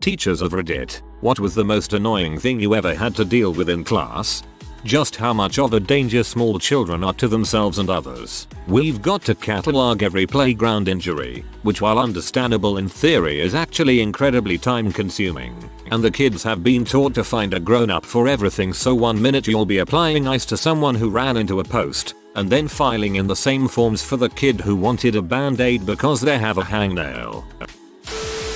Teachers of Reddit, what was the most annoying thing you ever had to deal with in class? Just how much of a danger small children are to themselves and others. We've got to catalog every playground injury, which while understandable in theory is actually incredibly time consuming. And the kids have been taught to find a grown-up for everything, so one minute you'll be applying ice to someone who ran into a post, and then filing in the same forms for the kid who wanted a band-aid because they have a hangnail.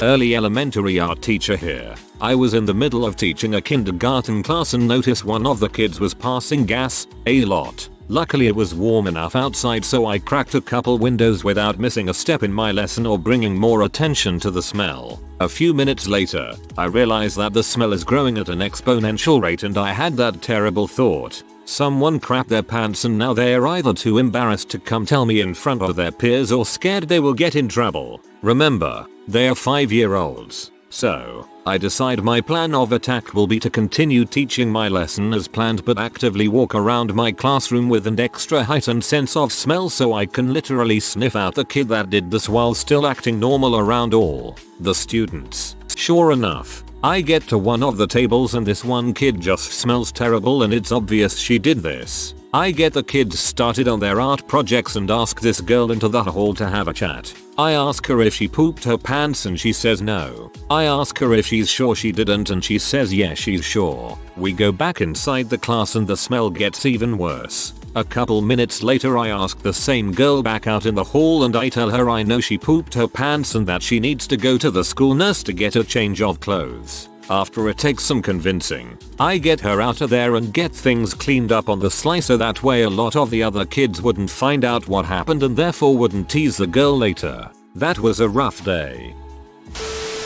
Early elementary art teacher here. I was in the middle of teaching a kindergarten class and noticed one of the kids was passing gas a lot. Luckily it was warm enough outside, so I cracked a couple windows without missing a step in my lesson or bringing more attention to the smell. A few minutes later, I realized that the smell is growing at an exponential rate, and I had that terrible thought. Someone crapped their pants and now they're either too embarrassed to come tell me in front of their peers or scared they will get in trouble. Remember, they are 5-year-olds. So, I decide my plan of attack will be to continue teaching my lesson as planned, but actively walk around my classroom with an extra heightened sense of smell so I can literally sniff out the kid that did this while still acting normal around all the students. Sure enough, I get to one of the tables and this one kid just smells terrible, and it's obvious she did this. I get the kids started on their art projects and ask this girl into the hall to have a chat. I ask her if she pooped her pants and she says no. I ask her if she's sure she didn't and she says yes, she's sure. We go back inside the class and the smell gets even worse. A couple minutes later I ask the same girl back out in the hall and I tell her I know she pooped her pants and that she needs to go to the school nurse to get a change of clothes. After it takes some convincing, I get her out of there and get things cleaned up on the sly so that way a lot of the other kids wouldn't find out what happened and therefore wouldn't tease the girl later. That was a rough day.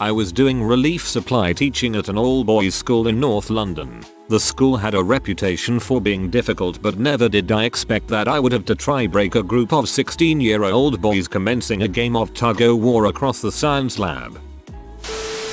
I was doing relief supply teaching at an all-boys school in North London. The school had a reputation for being difficult, but never did I expect that I would have to try break a group of 16-year-old boys commencing a game of tug-o-war across the science lab.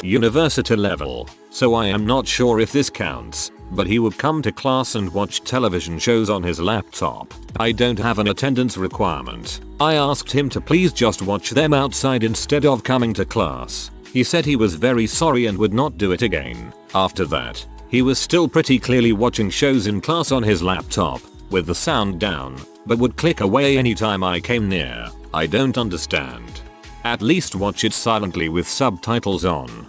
University level, so I am not sure if this counts, but he would come to class and watch television shows on his laptop. I don't have an attendance requirement. I asked him to please just watch them outside instead of coming to class. He said he was very sorry and would not do it again. After that, he was still pretty clearly watching shows in class on his laptop, with the sound down, but would click away anytime I came near. I don't understand. At least watch it silently with subtitles on.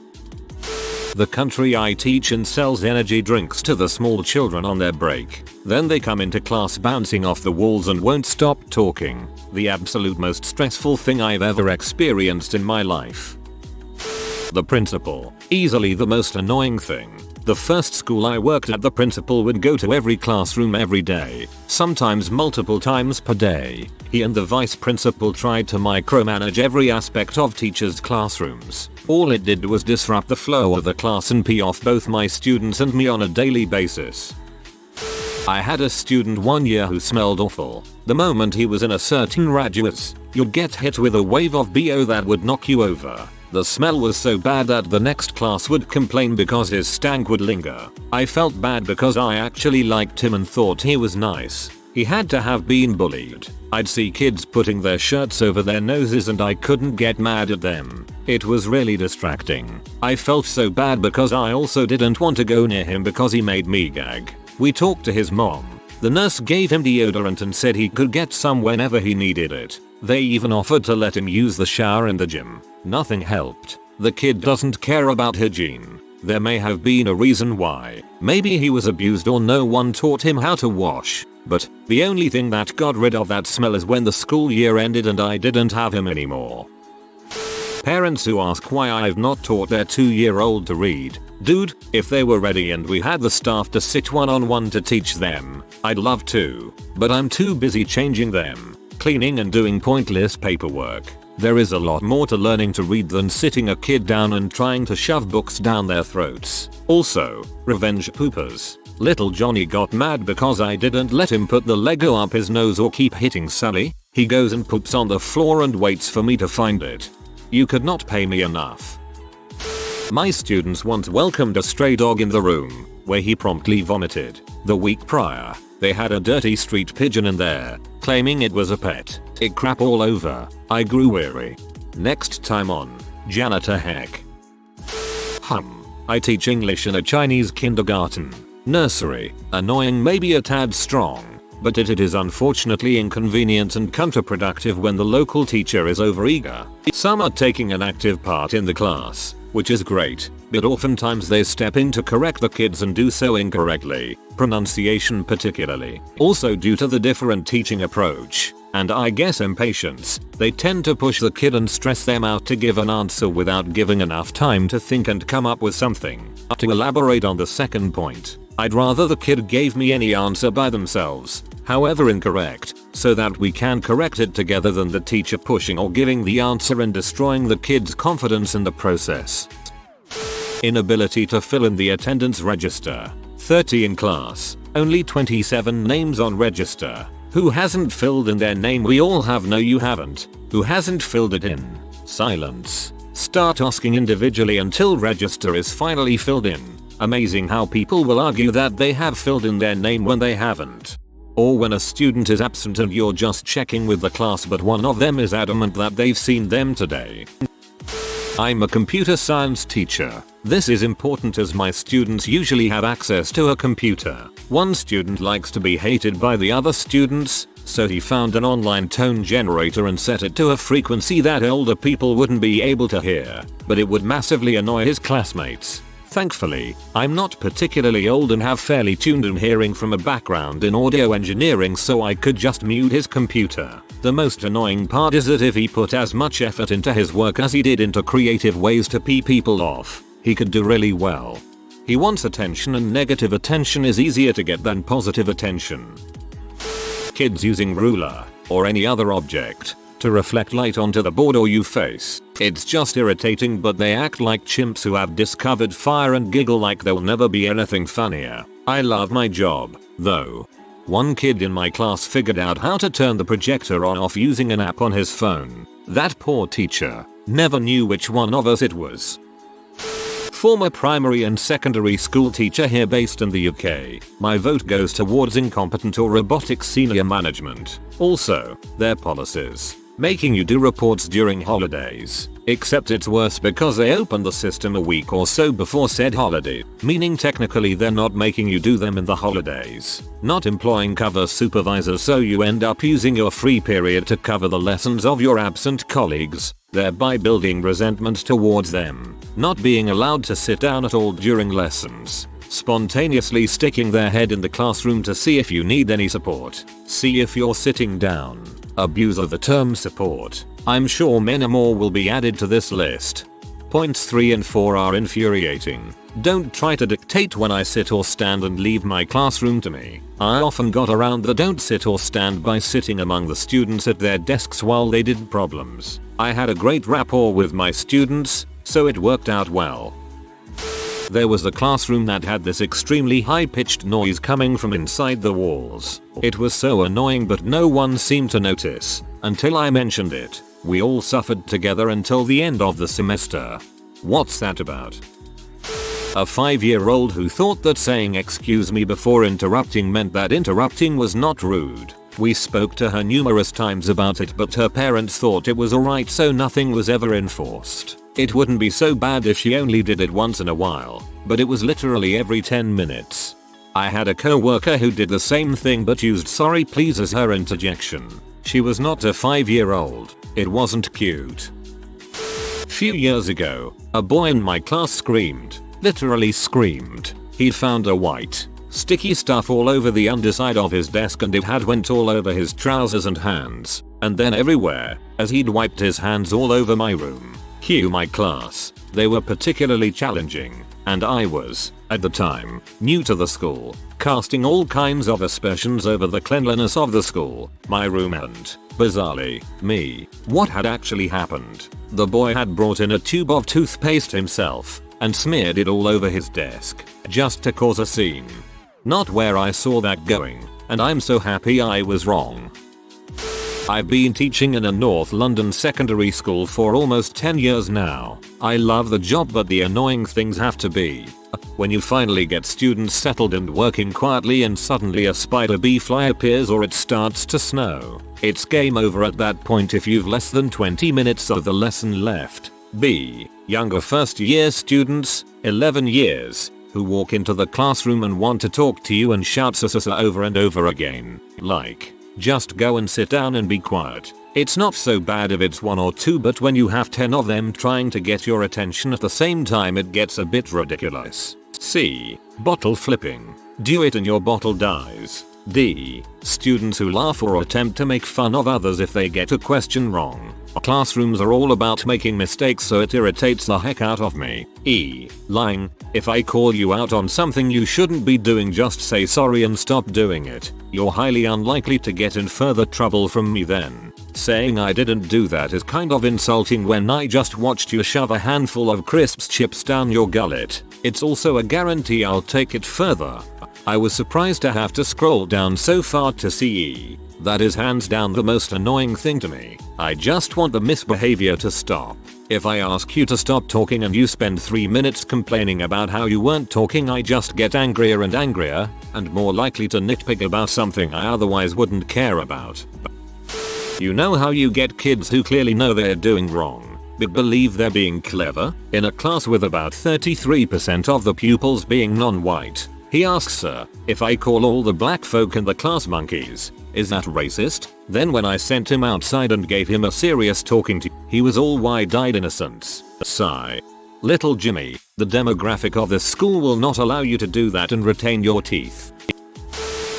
The country I teach in sells energy drinks to the small children on their break. Then they come into class bouncing off the walls and won't stop talking. The absolute most stressful thing I've ever experienced in my life. The principal. Easily the most annoying thing. The first school I worked at, the principal would go to every classroom every day, sometimes multiple times per day. He and the vice principal tried to micromanage every aspect of teachers' classrooms. All it did was disrupt the flow of the class and pee off both my students and me on a daily basis. I had a student one year who smelled awful. The moment he was in a certain radius, you'd get hit with a wave of BO that would knock you over. The smell was so bad that the next class would complain because his stank would linger. I felt bad because I actually liked him and thought he was nice. He had to have been bullied. I'd see kids putting their shirts over their noses and I couldn't get mad at them. It was really distracting. I felt so bad because I also didn't want to go near him because he made me gag. We talked to his mom. The nurse gave him deodorant and said he could get some whenever he needed it. They even offered to let him use the shower in the gym. Nothing helped. The kid doesn't care about hygiene. There may have been a reason why. Maybe he was abused or no one taught him how to wash. But the only thing that got rid of that smell is when the school year ended and I didn't have him anymore. Parents who ask why I've not taught their 2-year-old to read. Dude, if they were ready and we had the staff to sit one-on-one to teach them, I'd love to. But I'm too busy changing them, cleaning and doing pointless paperwork. There is a lot more to learning to read than sitting a kid down and trying to shove books down their throats. Also, revenge poopers. Little Johnny got mad because I didn't let him put the Lego up his nose or keep hitting Sally. He goes and poops on the floor and waits for me to find it. You could not pay me enough. My students once welcomed a stray dog in the room, where he promptly vomited. The week prior, they had a dirty street pigeon in there, claiming it was a pet. It crap all over. I grew weary. Next time on Janitor Heck. I teach English in a Chinese kindergarten. Nursery. Annoying maybe a tad strong, but it is unfortunately inconvenient and counterproductive when the local teacher is overeager. Some are taking an active part in the class, which is great, but oftentimes they step in to correct the kids and do so incorrectly, pronunciation particularly. Also due to the different teaching approach, and I guess impatience, they tend to push the kid and stress them out to give an answer without giving enough time to think and come up with something. To elaborate on the second point, I'd rather the kid gave me any answer by themselves, however incorrect, so that we can correct it together than the teacher pushing or giving the answer and destroying the kid's confidence in the process. Inability to fill in the attendance register. 30 in class, only 27 names on register. Who hasn't filled in their name? We all have. No, you haven't. Who hasn't filled it in? Silence. Start asking individually until register is finally filled in. Amazing how people will argue that they have filled in their name when they haven't. Or when a student is absent and you're just checking with the class but one of them is adamant that they've seen them today. I'm a computer science teacher. This is important as my students usually have access to a computer. One student likes to be hated by the other students, so he found an online tone generator and set it to a frequency that older people wouldn't be able to hear, but it would massively annoy his classmates. Thankfully, I'm not particularly old and have fairly tuned in hearing from a background in audio engineering, so I could just mute his computer. The most annoying part is that if he put as much effort into his work as he did into creative ways to pee people off, he could do really well. He wants attention, and negative attention is easier to get than positive attention. Kids using ruler, or any other object, to reflect light onto the board or you face. It's just irritating, but they act like chimps who have discovered fire and giggle like there'll never be anything funnier. I love my job, though. One kid in my class figured out how to turn the projector on off using an app on his phone. That poor teacher never knew which one of us it was. Former primary and secondary school teacher here based in the UK. My vote goes towards incompetent or robotic senior management. Also, their policies. Making you do reports during holidays. Except it's worse because they open the system a week or so before said holiday, meaning technically they're not making you do them in the holidays. Not employing cover supervisors, so you end up using your free period to cover the lessons of your absent colleagues, thereby building resentment towards them. Not being allowed to sit down at all during lessons. Spontaneously sticking their head in the classroom to see if you need any support. See if you're sitting down. Abuse of the term support. I'm sure many more will be added to this list. Points 3 and 4 are infuriating. Don't try to dictate when I sit or stand and leave my classroom to me. I often got around the don't sit or stand by sitting among the students at their desks while they did problems. I had a great rapport with my students, so it worked out well. There was a classroom that had this extremely high-pitched noise coming from inside the walls. It was so annoying, but no one seemed to notice until I mentioned it. We all suffered together until the end of the semester. What's that about? A 5-year-old who thought that saying excuse me before interrupting meant that interrupting was not rude. We spoke to her numerous times about it, but her parents thought it was alright, so nothing was ever enforced. It wouldn't be so bad if she only did it once in a while, but it was literally every 10 minutes. I had a co-worker who did the same thing but used sorry please as her interjection. She was not a 5-year-old. It wasn't cute. Few years ago, a boy in my class screamed, literally screamed. He'd found a white, sticky stuff all over the underside of his desk, and it had went all over his trousers and hands, and then everywhere, as he'd wiped his hands all over my room. Cue my class. They were particularly challenging, and I was, at the time, new to the school, casting all kinds of aspersions over the cleanliness of the school, my room, and, bizarrely, me. What had actually happened? The boy had brought in a tube of toothpaste himself and smeared it all over his desk, just to cause a scene. Not where I saw that going, and I'm so happy I was wrong. I've been teaching in a North London secondary school for almost 10 years now. I love the job, but the annoying things have to be when you finally get students settled and working quietly and suddenly a spider bee fly appears or it starts to snow. It's game over at that point if you've less than 20 minutes of the lesson left. B. Younger first year students, 11 years, who walk into the classroom and want to talk to you and shout "sasa" over and over again. Like, just go and sit down and be quiet. It's not so bad if it's one or two, but when you have 10 of them trying to get your attention at the same time, it gets a bit ridiculous. C. Bottle flipping. Do it and your bottle dies. D. Students who laugh or attempt to make fun of others if they get a question wrong. Classrooms are all about making mistakes, so it irritates the heck out of me. E. Lying. If I call you out on something you shouldn't be doing, just say sorry and stop doing it. You're highly unlikely to get in further trouble from me then. Saying I didn't do that is kind of insulting when I just watched you shove a handful of crisps chips down your gullet. It's also a guarantee I'll take it further. I was surprised to have to scroll down so far to see E. That is hands down the most annoying thing to me. I just want the misbehavior to stop. If I ask you to stop talking and you spend 3 minutes complaining about how you weren't talking, I just get angrier and angrier, and more likely to nitpick about something I otherwise wouldn't care about. You know how you get kids who clearly know they're doing wrong, but believe they're being clever? In a class with about 33% of the pupils being non-white, he asks her, if I call all the black folk in the class monkeys, is that racist? Then when I sent him outside and gave him a serious talking to, he was all wide-eyed innocence. Sigh. Little Jimmy, the demographic of this school will not allow you to do that and retain your teeth.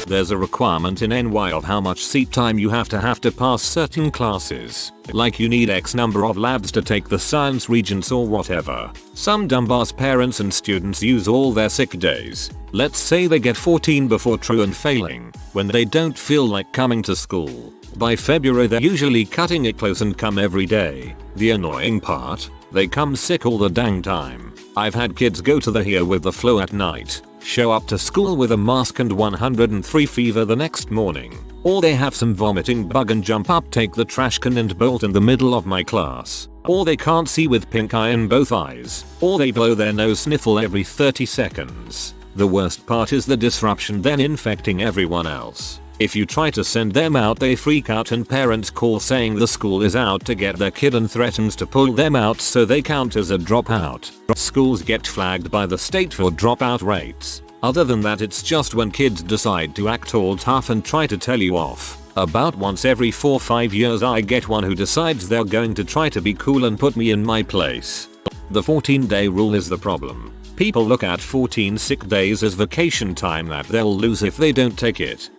There's a requirement in NY of how much seat time you have to pass certain classes. Like you need X number of labs to take the science regents or whatever. Some dumbass parents and students use all their sick days. Let's say they get 14 before true and failing, when they don't feel like coming to school. By February they're usually cutting it close and come every day. The annoying part? They come sick all the dang time. I've had kids go to the here with the flu at night, show up to school with a mask and 103 fever the next morning. Or they have some vomiting bug and jump up, take the trash can and bolt in the middle of my class. Or they can't see with pink eye in both eyes. Or they blow their nose sniffle every 30 seconds. The worst part is the disruption then infecting everyone else. If you try to send them out, they freak out and parents call saying the school is out to get their kid and threatens to pull them out so they count as a dropout. Schools get flagged by the state for dropout rates. Other than that, it's just when kids decide to act all tough and try to tell you off. About once every 4-5 years I get one who decides they're going to try to be cool and put me in my place. The 14-day rule is the problem. People look at 14 sick days as vacation time that they'll lose if they don't take it.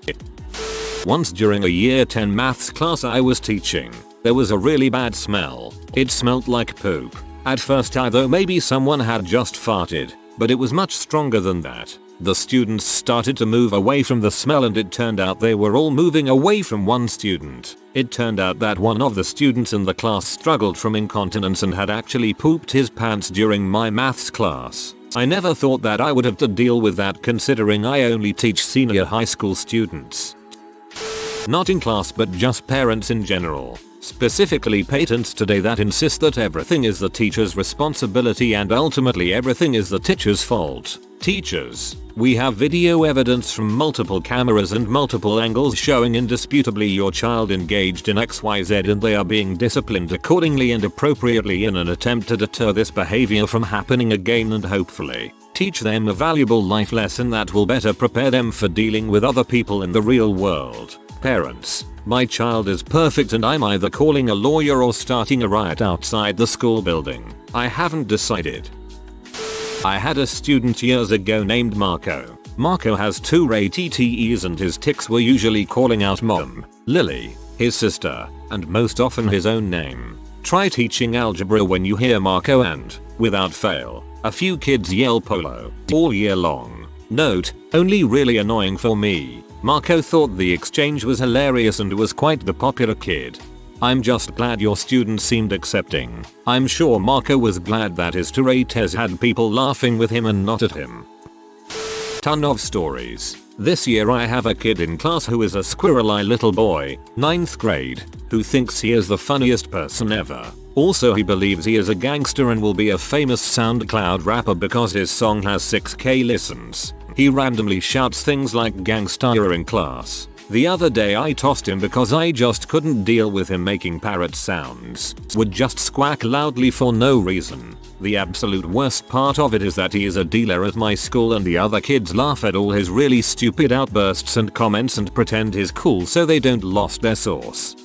Once during a year 10 maths class I was teaching, there was a really bad smell. It smelled like poop. At first I thought maybe someone had just farted, but it was much stronger than that. The students started to move away from the smell and it turned out they were all moving away from one student. It turned out that one of the students in the class struggled from incontinence and had actually pooped his pants during my maths class. I never thought that I would have to deal with that, considering I only teach senior high school students. Not in class but just parents in general. Specifically parents today that insist that everything is the teacher's responsibility and ultimately everything is the teacher's fault. Teachers, we have video evidence from multiple cameras and multiple angles showing indisputably your child engaged in XYZ and they are being disciplined accordingly and appropriately in an attempt to deter this behavior from happening again and hopefully teach them a valuable life lesson that will better prepare them for dealing with other people in the real world. Parents, my child is perfect and I'm either calling a lawyer or starting a riot outside the school building. I haven't decided. I had a student years ago named Marco. Marco has 2 TTEs and his tics were usually calling out Mom, Lily, his sister, and most often his own name. Try teaching algebra when you hear Marco and, without fail, a few kids yell Polo all year long. Note, only really annoying for me. Marco thought the exchange was hilarious and was quite the popular kid. I'm just glad your student seemed accepting. I'm sure Marco was glad that his Tourette's had people laughing with him and not at him. Ton of stories. This year I have a kid in class who is a squirrel-eye little boy, 9th grade, who thinks he is the funniest person ever. Also he believes he is a gangster and will be a famous SoundCloud rapper because his song has 6k listens. He randomly shouts things like gangsta in class. The other day I tossed him because I just couldn't deal with him making parrot sounds. Would just squawk loudly for no reason. The absolute worst part of it is that he is a dealer at my school and the other kids laugh at all his really stupid outbursts and comments and pretend he's cool so they don't lost their sauce.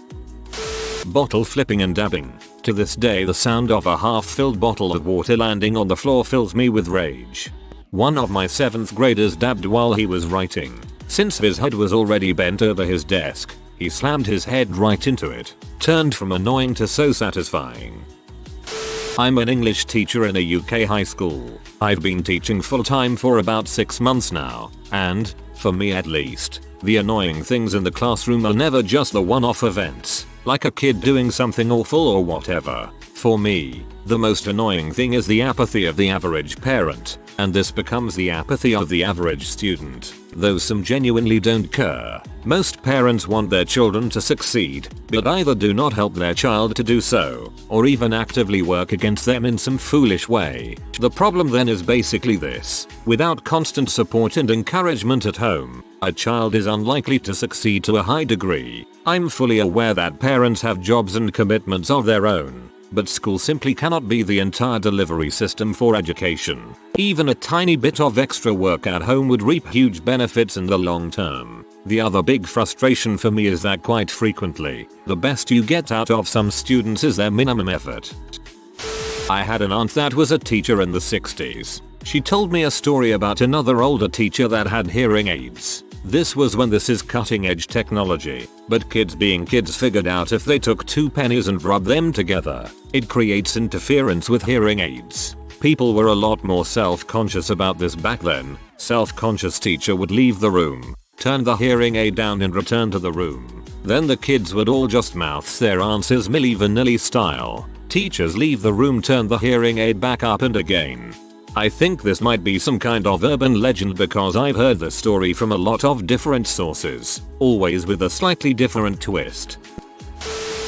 Bottle flipping and dabbing. To this day the sound of a half-filled bottle of water landing on the floor fills me with rage. One of my 7th graders dabbed while he was writing. Since his head was already bent over his desk, he slammed his head right into it. Turned from annoying to so satisfying. I'm an English teacher in a UK high school. I've been teaching full-time for about 6 months now, and, for me at least, the annoying things in the classroom are never just the one-off events, like a kid doing something awful or whatever. For me, the most annoying thing is the apathy of the average parent, and this becomes the apathy of the average student, though some genuinely don't care. Most parents want their children to succeed, but either do not help their child to do so, or even actively work against them in some foolish way. The problem then is basically this: without constant support and encouragement at home, a child is unlikely to succeed to a high degree. I'm fully aware that parents have jobs and commitments of their own, but school simply cannot be the entire delivery system for education. Even a tiny bit of extra work at home would reap huge benefits in the long term. The other big frustration for me is that quite frequently, the best you get out of some students is their minimum effort. I had an aunt that was a teacher in the 60s. She told me a story about another older teacher that had hearing aids. This was when this is cutting edge technology, but kids being kids figured out if they took 2 pennies and rubbed them together, it creates interference with hearing aids. People were a lot more self-conscious about this back then. Self-conscious teacher would leave the room, turn the hearing aid down and return to the room. Then the kids would all just mouth their answers Milli Vanilli style. Teachers leave the room, turn the hearing aid back up and again. I think this might be some kind of urban legend because I've heard the story from a lot of different sources, always with a slightly different twist.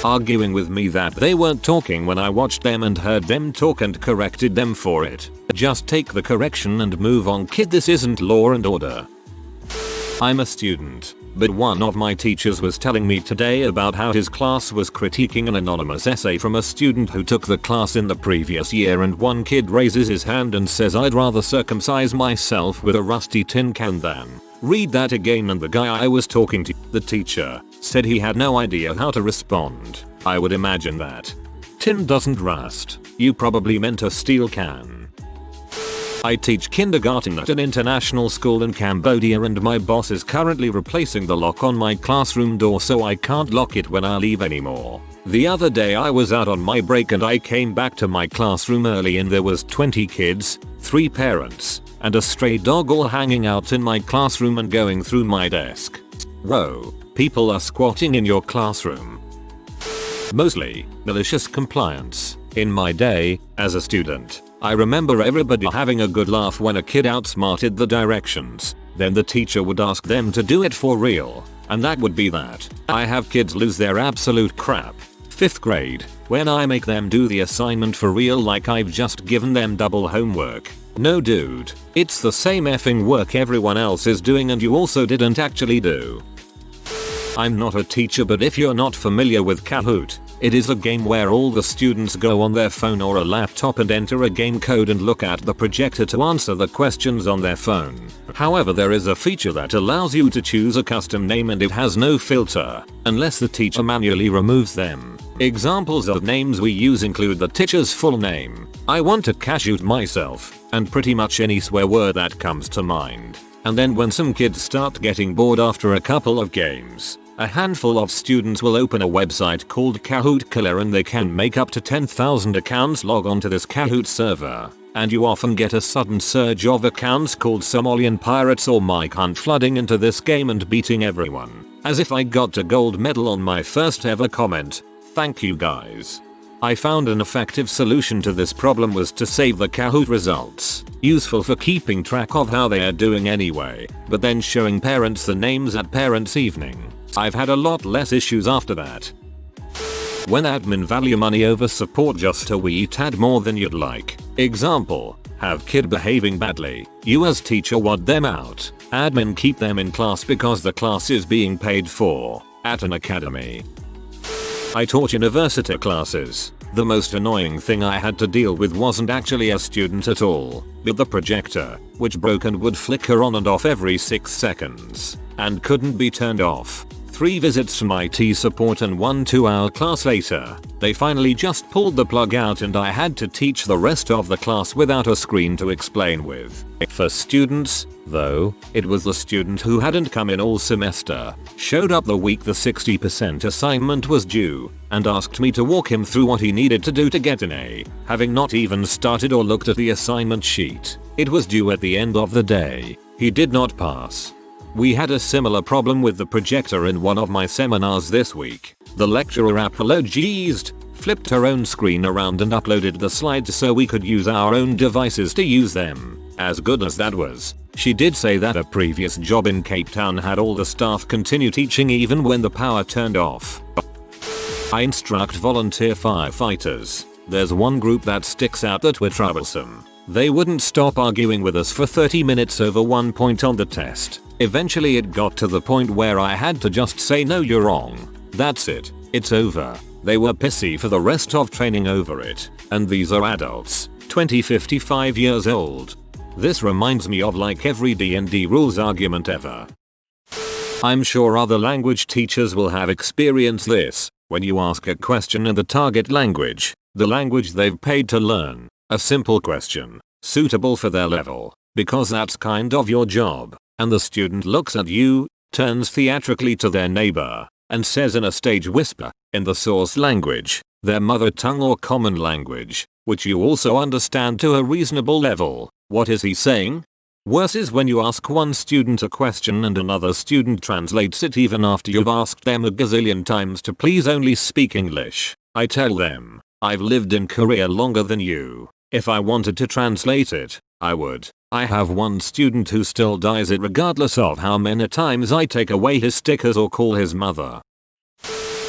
Arguing with me that they weren't talking when I watched them and heard them talk and corrected them for it. Just take the correction and move on, kid, this isn't law and order. I'm a student, but one of my teachers was telling me today about how his class was critiquing an anonymous essay from a student who took the class in the previous year, and one kid raises his hand and says, "I'd rather circumcise myself with a rusty tin can than read that again," and the guy I was talking to, the teacher, said he had no idea how to respond. I would imagine that tin doesn't rust. You probably meant a steel can. I teach kindergarten at an international school in Cambodia, and my boss is currently replacing the lock on my classroom door so I can't lock it when I leave anymore. The other day I was out on my break and I came back to my classroom early and there was 20 kids, 3 parents, and a stray dog all hanging out in my classroom and going through my desk. Whoa, people are squatting in your classroom. Mostly malicious compliance. In my day, as a student, I remember everybody having a good laugh when a kid outsmarted the directions. Then the teacher would ask them to do it for real, and that would be that. I have kids lose their absolute crap. 5th grade, when I make them do the assignment for real like I've just given them double homework. No dude, it's the same effing work everyone else is doing and you also didn't actually do. I'm not a teacher, but if you're not familiar with Kahoot, it is a game where all the students go on their phone or a laptop and enter a game code and look at the projector to answer the questions on their phone. However, there is a feature that allows you to choose a custom name and it has no filter, unless the teacher manually removes them. Examples of names we use include the teacher's full name, "I want to cashoot myself," and pretty much any swear word that comes to mind. And then when some kids start getting bored after a couple of games, a handful of students will open a website called Kahoot Killer and they can make up to 10,000 accounts log onto this Kahoot server. And you often get a sudden surge of accounts called Somalian pirates or Mike Hunt flooding into this game and beating everyone. As if I got a gold medal on my first ever comment. Thank you guys. I found an effective solution to this problem was to save the Kahoot results. Useful for keeping track of how they are doing anyway, but then showing parents the names at parents' evening. I've had a lot less issues after that. When admin value money over support just a wee tad more than you'd like. Example, have kid behaving badly. You as teacher want them out. Admin keep them in class because the class is being paid for at an academy. I taught university classes. The most annoying thing I had to deal with wasn't actually a student at all, but the projector, which broke and would flicker on and off every 6 seconds, and couldn't be turned off. 3 visits from IT support and 1 2-hour class later, they finally just pulled the plug out and I had to teach the rest of the class without a screen to explain with. For students, though, it was the student who hadn't come in all semester, showed up the week the 60% assignment was due, and asked me to walk him through what he needed to do to get an A, having not even started or looked at the assignment sheet. It was due at the end of the day. He did not pass. We had a similar problem with the projector in one of my seminars this week. The lecturer apologized, flipped her own screen around and uploaded the slides so we could use our own devices to use them. As good as that was, she did say that a previous job in Cape Town had all the staff continue teaching even when the power turned off. I instruct volunteer firefighters. There's one group that sticks out that were troublesome. They wouldn't stop arguing with us for 30 minutes over one point on the test. Eventually it got to the point where I had to just say no, you're wrong. That's it. It's over. They were pissy for the rest of training over it. And these are adults, 20, 55 years old. This reminds me of like every D&D rules argument ever. I'm sure other language teachers will have experienced this. When you ask a question in the target language, the language they've paid to learn, a simple question, suitable for their level, because that's kind of your job, and the student looks at you, turns theatrically to their neighbor, and says in a stage whisper, in the source language, their mother tongue or common language, which you also understand to a reasonable level, what is he saying? Worse is when you ask one student a question and another student translates it even after you've asked them a gazillion times to please only speak English. I tell them, I've lived in Korea longer than you. If I wanted to translate it, I would. I have one student who still does it regardless of how many times I take away his stickers or call his mother.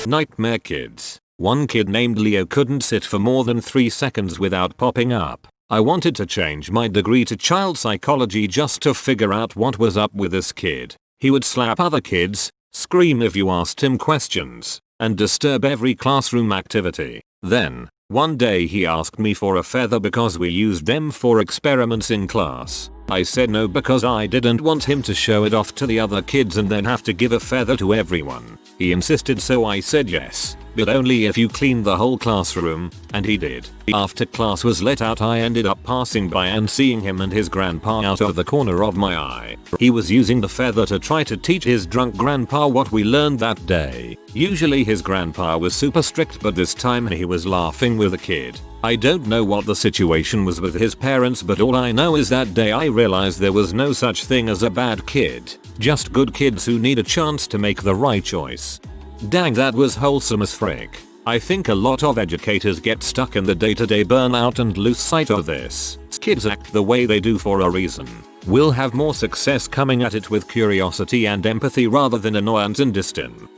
Nightmare kids. One kid named Leo couldn't sit for more than 3 seconds without popping up. I wanted to change my degree to child psychology just to figure out what was up with this kid. He would slap other kids, scream if you asked him questions, and disturb every classroom activity. Then, one day he asked me for a feather because we used them for experiments in class. I said no because I didn't want him to show it off to the other kids and then have to give a feather to everyone. He insisted, so I said yes, but only if you cleaned the whole classroom, and he did. After class was let out, I ended up passing by and seeing him and his grandpa out of the corner of my eye. He was using the feather to try to teach his drunk grandpa what we learned that day. Usually his grandpa was super strict, but this time he was laughing with the kid. I don't know what the situation was with his parents, but all I know is that day I realized there was no such thing as a bad kid, just good kids who need a chance to make the right choice. Dang, that was wholesome as frick. I think a lot of educators get stuck in the day-to-day burnout and lose sight of this. Kids act the way they do for a reason. We'll have more success coming at it with curiosity and empathy rather than annoyance and disdain.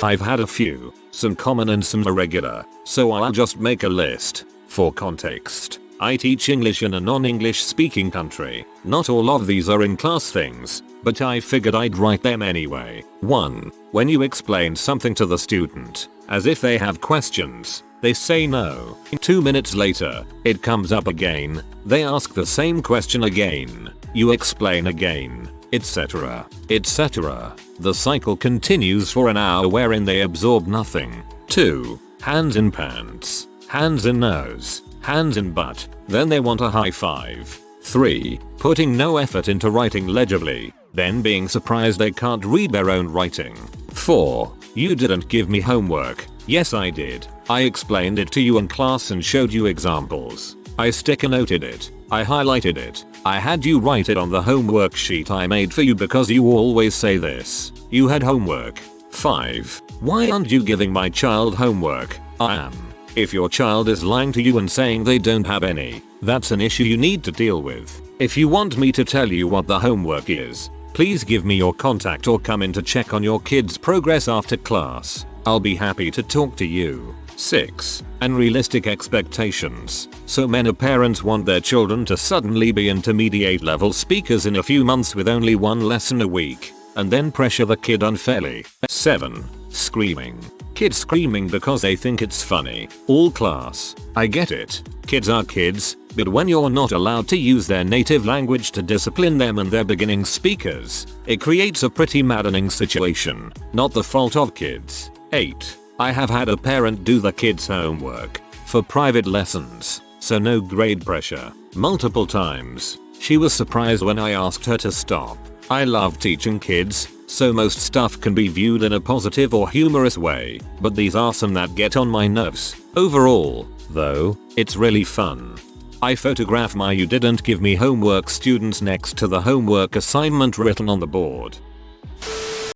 I've had a few, some common and some irregular, so I'll just make a list. For context, I teach English in a non-English speaking country. Not all of these are in-class things, but I figured I'd write them anyway. 1. When you explain something to the student, as if they have questions, they say no. 2 minutes later, it comes up again, they ask the same question again, you explain again, etc., etc. The cycle continues for an hour wherein they absorb nothing. 2. Hands in pants, hands in nose, hands in butt, then they want a high five. 3. Putting no effort into writing legibly, then being surprised they can't read their own writing. 4. You didn't give me homework. Yes, I did. I explained it to you in class and showed you examples. I sticker noted it. I highlighted it. I had you write it on the homework sheet I made for you because you always say this. You had homework. 5. Why aren't you giving my child homework? I am. If your child is lying to you and saying they don't have any, that's an issue you need to deal with. If you want me to tell you what the homework is, please give me your contact or come in to check on your kid's progress after class. I'll be happy to talk to you. 6. Unrealistic expectations. So many parents want their children to suddenly be intermediate level speakers in a few months with only one lesson a week, and then pressure the kid unfairly. 7. Screaming. Kids screaming because they think it's funny. All class. I get it. Kids are kids, but when you're not allowed to use their native language to discipline them and they're beginning speakers, it creates a pretty maddening situation. Not the fault of kids. 8. I have had a parent do the kids' homework for private lessons, so no grade pressure, multiple times. She was surprised when I asked her to stop. I love teaching kids, so most stuff can be viewed in a positive or humorous way, but these are some that get on my nerves. Overall, though, it's really fun. I photograph my "you didn't give me homework" students next to the homework assignment written on the board.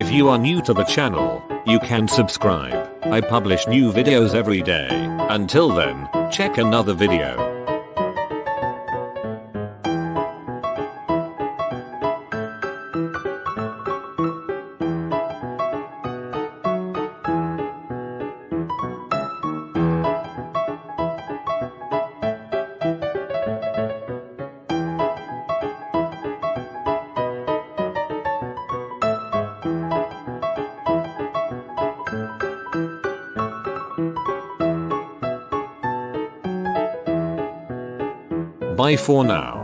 If you are new to the channel, you can subscribe. I publish new videos every day. Until then, check another video. Bye for now.